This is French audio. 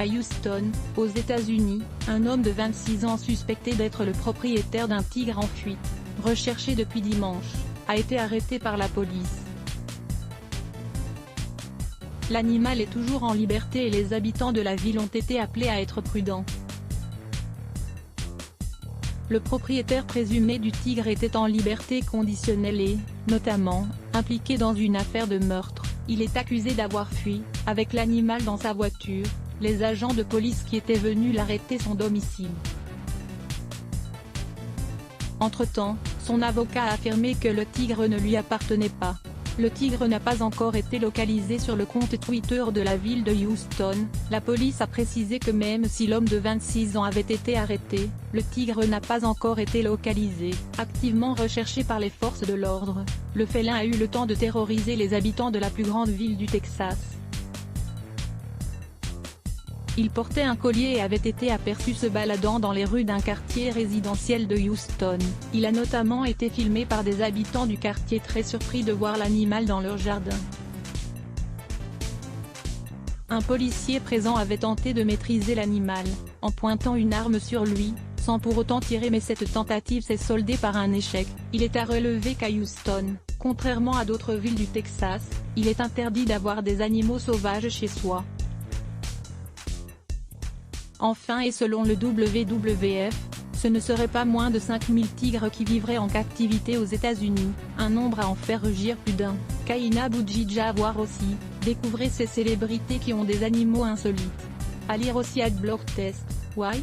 À Houston, aux États-Unis, un homme de 26 ans suspecté d'être le propriétaire d'un tigre en fuite, recherché depuis dimanche, a été arrêté par la police. L'animal est toujours en liberté et les habitants de la ville ont été appelés à être prudents. Le propriétaire présumé du tigre était en liberté conditionnelle et, notamment, impliqué dans une affaire de meurtre. Il est accusé d'avoir fui, avec l'animal dans sa voiture. Les agents de police qui étaient venus l'arrêter son domicile. Entre-temps, son avocat a affirmé que le tigre ne lui appartenait pas. Le tigre n'a pas encore été localisé sur le compte Twitter de la ville de Houston. La police a précisé que même si l'homme de 26 ans avait été arrêté, le tigre n'a pas encore été localisé. Activement recherché par les forces de l'ordre, le félin a eu le temps de terroriser les habitants de la plus grande ville du Texas. Il portait un collier et avait été aperçu se baladant dans les rues d'un quartier résidentiel de Houston. Il a notamment été filmé par des habitants du quartier très surpris de voir l'animal dans leur jardin. Un policier présent avait tenté de maîtriser l'animal, en pointant une arme sur lui, sans pour autant tirer, mais cette tentative s'est soldée par un échec. Il est à relever qu'à Houston, contrairement à d'autres villes du Texas, il est interdit d'avoir des animaux sauvages chez soi. Enfin, et selon le WWF, ce ne serait pas moins de 5000 tigres qui vivraient en captivité aux États-Unis, un nombre à en faire rugir plus d'un. Kaina Boudjidja à voir aussi, découvrez ces célébrités qui ont des animaux insolites. À lire aussi Adblock Test, Why?